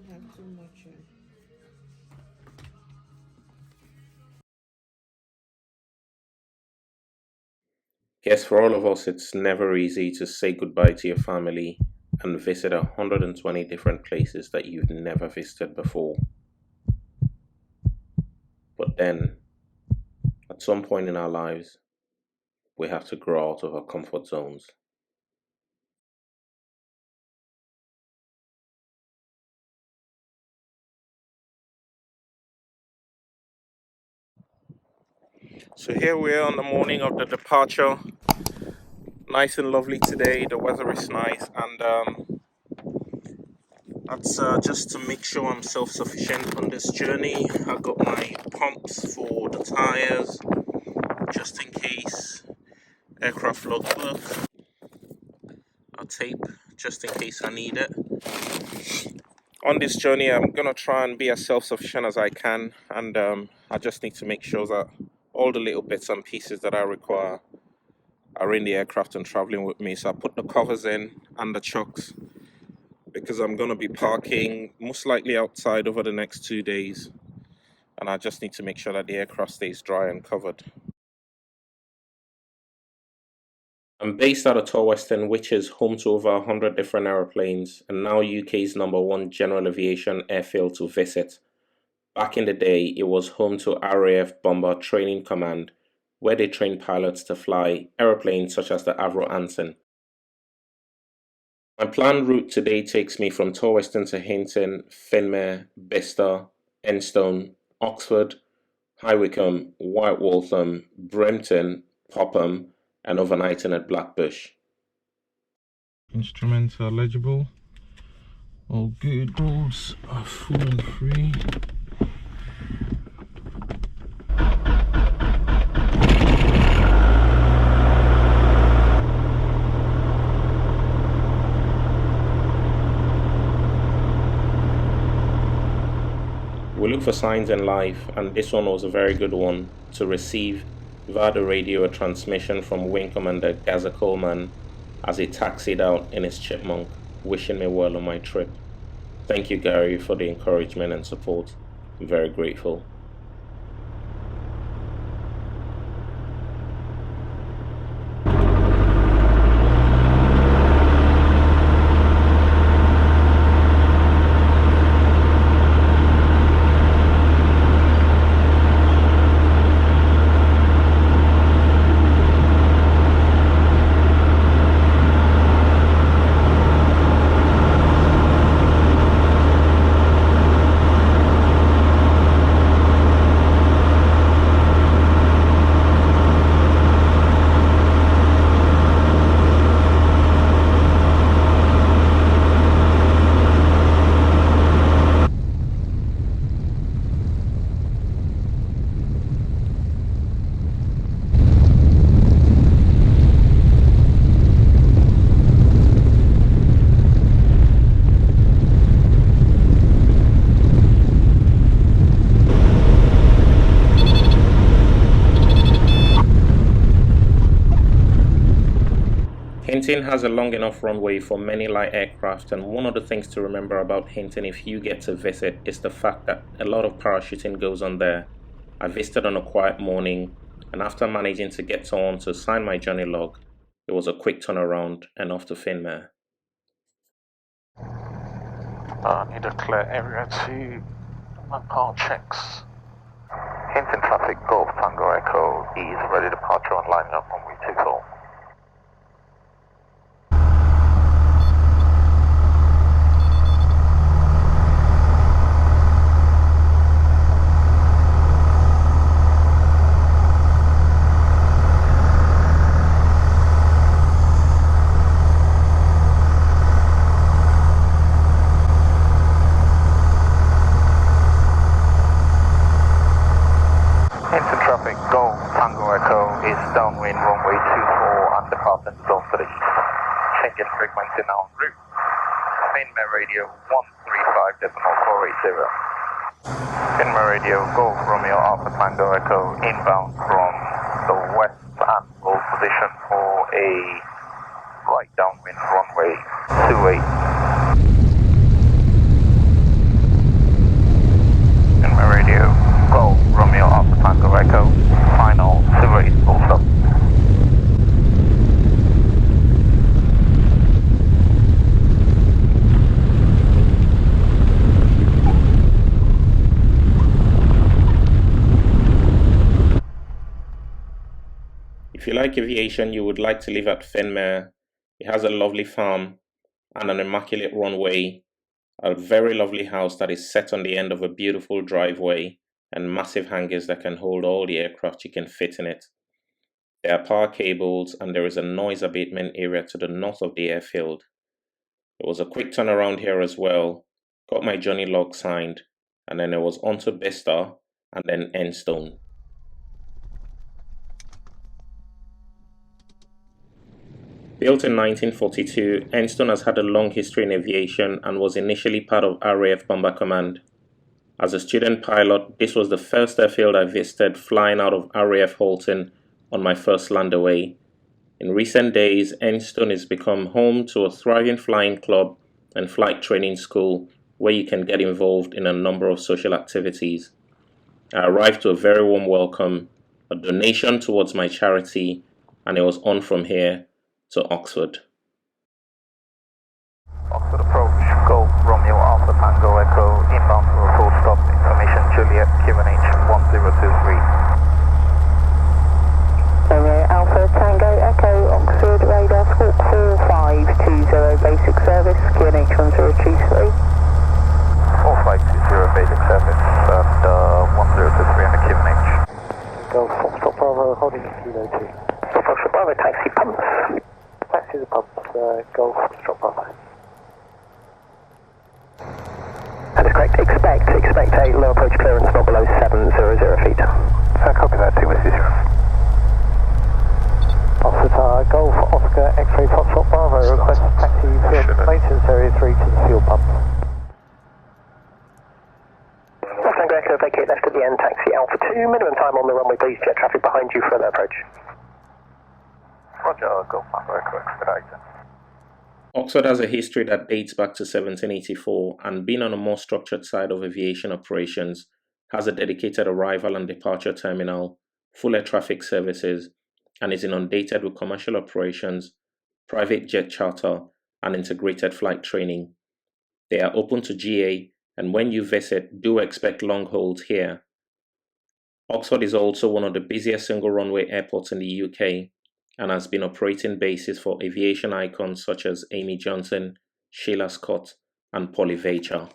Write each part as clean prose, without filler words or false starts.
don't have too much. Guess for all of us, it's never easy to say goodbye to your family and visit 120 different places that you've never visited before. But then, at some point in our lives, we have to grow out of our comfort zones. So here we are on the morning of the departure. Nice and lovely today. The weather is nice, and that's just to make sure I'm self-sufficient on this journey. I've got my pumps for the tires, just in case. Aircraft logbook. A tape, just in case I need it. On this journey, I'm gonna try and be as self-sufficient as I can, and I just need to make sure that all the little bits and pieces that I require are in the aircraft and traveling with me. So I put the covers in and the chocks because I'm gonna be parking most likely outside over the next 2 days, and I just need to make sure that the aircraft stays dry and covered. I'm based out of Torwestern, which is home to over 100 different aeroplanes, and now UK's #1 general aviation airfield to visit. Back in the day, it was home to RAF Bomber Training Command, where they train pilots to fly aeroplanes such as the Avro Anson. My planned route today takes me from Torwestern to Hinton, Finmere, Bicester, Enstone, Oxford, High Wycombe, White Waltham, Brampton, Popham, and overnighting at Blackbush. Instruments are legible. All good. Bolts are full and free. We look for signs in life, and this one was a very good one to receive via the radio a transmission from Wing Commander Gaza Coleman as he taxied out in his Chipmunk, wishing me well on my trip. Thank you, Gary, for the encouragement and support. I'm very grateful. Hinton has a long enough runway for many light aircraft, and one of the things to remember about Hinton if you get to visit is the fact that a lot of parachuting goes on there. I visited on a quiet morning, and after managing to get someone to sign my journey log, it was a quick turnaround and off to Finmere. I need a clear area to do my power checks. Hinton traffic, Golf Tango Echo is ready departure on line up runway 24. Is downwind runway 24 and departing zone 3. Changing frequency now en route. Finmere radio 135.480. Finmere radio Golf Romeo Alpha Tango Echo inbound from the west and hold position for a right downwind runway 28. like aviation, you would like to live at Finmere. It has a lovely farm and an immaculate runway, a very lovely house that is set on the end of a beautiful driveway, and massive hangars that can hold all the aircraft you can fit in it. There are power cables, and there is a noise abatement area to the north of the airfield. It was a quick turnaround here as well. Got my journey log signed, and then it was on to Bista and then Enstone. Built in 1942, Enstone has had a long history in aviation and was initially part of RAF Bomber Command. As a student pilot, this was the first airfield I visited flying out of RAF Hinton on my first land away. In recent days, Enstone has become home to a thriving flying club and flight training school where you can get involved in a number of social activities. I arrived to a very warm welcome, a donation towards my charity, and it was on from here to Oxford. Oxford approach, Golf Romeo Alpha Tango Echo, inbound for a full stop, information Juliet, QNH 1023. Romeo Alpha Tango Echo, Oxford radar squawk 4520, basic service, QNH 1023. 4520 basic service, and 1023 and a QNH. Golf Foxtrot Bravo, holding kilo 2. Foxtrot Bravo, taxi pumps. Taxi the pumps, Golf Foxtrot Bravo. That is correct. Expect a low approach clearance not below 700 feet. Copy that, 2 Whiskey 0. Officer Golf Oscar X-ray Foxtrot Bravo, request taxi field maintenance area 3 to the fuel pump. Tango Echo, vacate left at the end, taxi Alpha 2, minimum time on the runway please, jet traffic behind you, further approach. Roger, Golf Tango Echo, expediter. Oxford has a history that dates back to 1784, and being on a more structured side of aviation operations, has a dedicated arrival and departure terminal, full air traffic services, and is inundated with commercial operations, private jet charter, and integrated flight training. They are open to GA, and when you visit, do expect long holds here. Oxford is also one of the busiest single runway airports in the UK, and has been operating bases for aviation icons such as Amy Johnson, Sheila Scott, and Polly Vacher.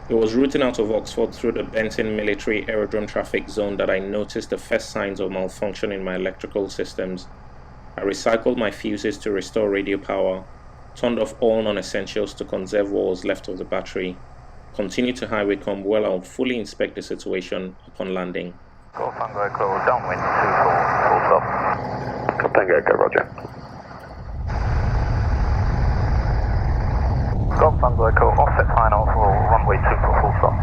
It was routing out of Oxford through the Benton Military Aerodrome Traffic Zone that I noticed the first signs of malfunction in my electrical systems. I recycled my fuses to restore radio power, turned off all non-essentials to conserve what was left of the battery, continued to highway come well and fully inspect the situation upon landing. Golf Tango Echo, downwind 24, full stop. Golf Tango Echo, roger. Golf Tango Echo, offset final for runway 24, full stop.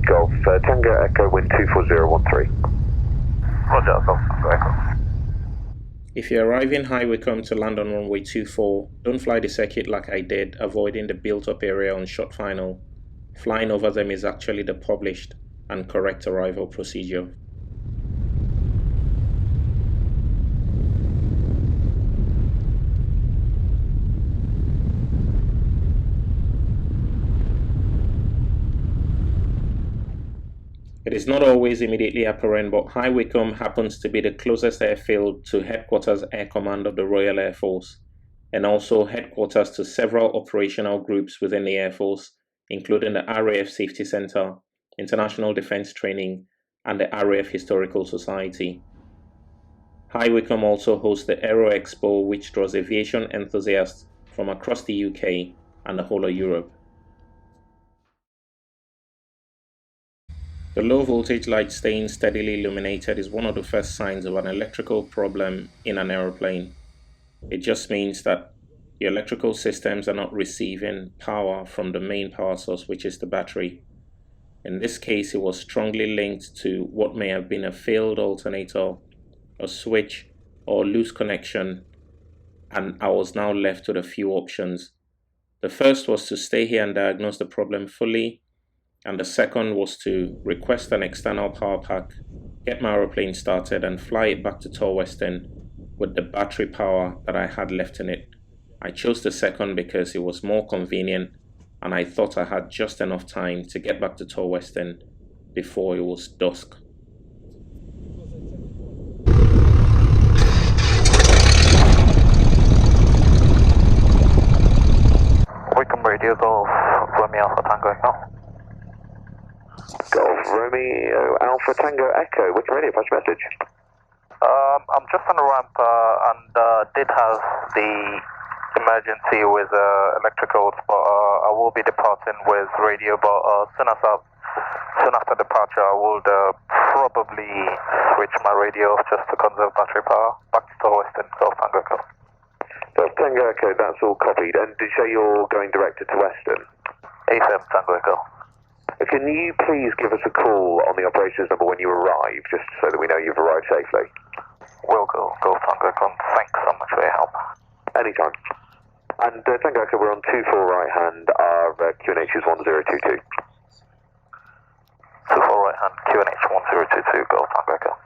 Golf Tango Echo, wind 24013. Roger, Golf Tango Echo. If you're arriving high Wycombe to land on runway 24, don't fly the circuit like I did, avoiding the built-up area on short final. Flying over them is actually the published and correct arrival procedure. It is not always immediately apparent, but High Wycombe happens to be the closest airfield to Headquarters Air Command of the Royal Air Force, and also headquarters to several operational groups within the Air Force, including the RAF Safety Center, International Defense Training, and the RAF Historical Society. High Wycombe also hosts the Aero Expo, which draws aviation enthusiasts from across the UK and the whole of Europe. The low voltage light staying steadily illuminated is one of the first signs of an electrical problem in an aeroplane. It just means that the electrical systems are not receiving power from the main power source, which is the battery. In this case, it was strongly linked to what may have been a failed alternator, a switch, or loose connection, and I was now left with a few options. The first was to stay here and diagnose the problem fully, and the second was to request an external power pack, get my aeroplane started, and fly it back to Torweston with the battery power that I had left in it. I chose the second because it was more convenient, and I thought I had just enough time to get back to Torweston before it was dusk. Radio Golf Romeo Alpha Tango Echo. Golf Romeo Alpha Tango Echo. Which radio? Pass message. I'm just on the ramp and did have the emergency with electricals, but I will be departing with radio. But soon after departure, I would probably switch my radio off just to conserve battery power. Back to Western Golf Tango Echo. Golf Tango Echo, that's all copied. And did you say you're going directed to Western? A7 Tango Echo. Can you please give us a call on the operations number when you arrive, just so that we know you've arrived safely? Will go. Golf Tango Echo. Thanks so much for your help. Anytime. And Tango Echo, we're on 24 right hand. Our QNH is 1022. 24 right hand, QNH 1022, Golf Tango Echo.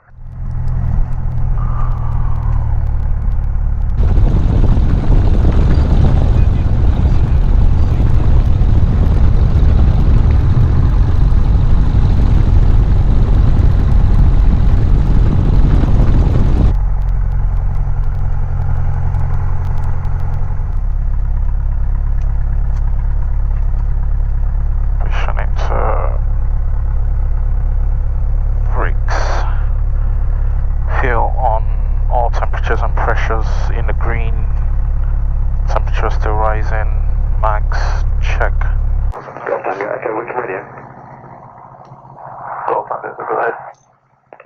In the green, temperature still rising, max check. Golf Tango Echo, which radio? Golf Tango Echo, go ahead.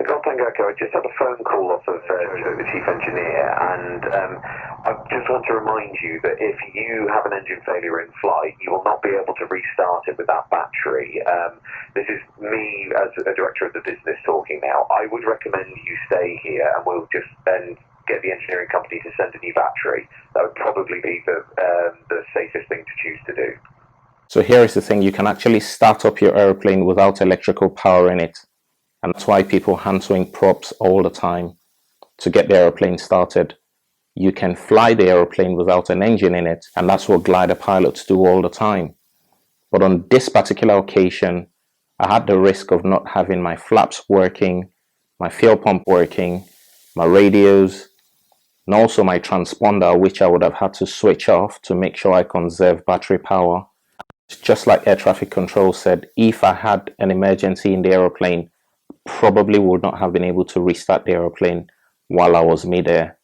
Golf Tango Echo, I just had a phone call off of the chief engineer, and I just want to remind you that if you have an engine failure in flight, you will not be able to restart it with that battery. This is me as a director of the business talking now. I would recommend you stay here, and we'll just then get the engineering company to send a new battery. That would probably be the safest thing to choose to do. So here is the thing, you can actually start up your airplane without electrical power in it. And that's why people hand swing props all the time to get the airplane started. You can fly the airplane without an engine in it, and that's what glider pilots do all the time. But on this particular occasion, I had the risk of not having my flaps working, my fuel pump working, my radios, and also my transponder, which I would have had to switch off to make sure I conserve battery power. Just like air traffic control said, if I had an emergency in the aeroplane, probably would not have been able to restart the aeroplane while I was midair.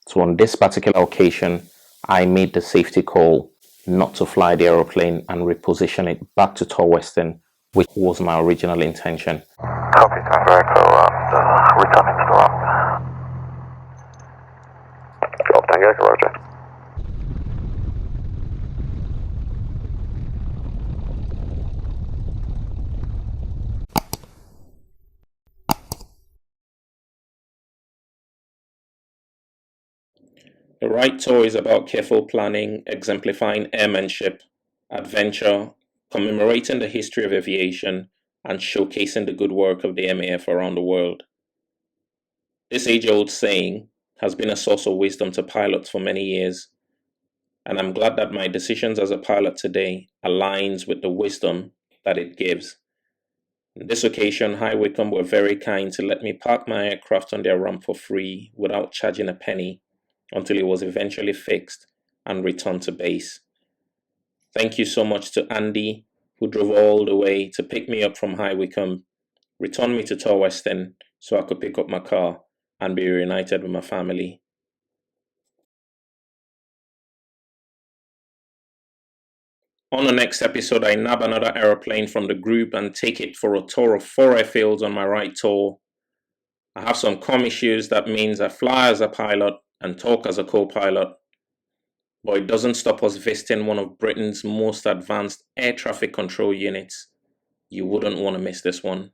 So on this particular occasion, I made the safety call not to fly the aeroplane and reposition it back to Western, which was my original intention. Copy Tango Echo and returning to the ramp. Golf Tango Echo, roger. The Wright Tour is about careful planning, exemplifying airmanship, adventure, commemorating the history of aviation, and showcasing the good work of the MAF around the world. This age-old saying has been a source of wisdom to pilots for many years, and I'm glad that my decisions as a pilot today aligns with the wisdom that it gives. On this occasion, High Wycombe were very kind to let me park my aircraft on their ramp for free without charging a penny until it was eventually fixed and returned to base. Thank you so much to Andy, who drove all the way to pick me up from High Wycombe, return me to Western so I could pick up my car and be reunited with my family. On the next episode, I nab another aeroplane from the group and take it for a tour of 4 airfields on my Wright Tour. I have some comm issues, that means I fly as a pilot and talk as a co-pilot, but it doesn't stop us visiting one of Britain's most advanced air traffic control units. You wouldn't want to miss this one.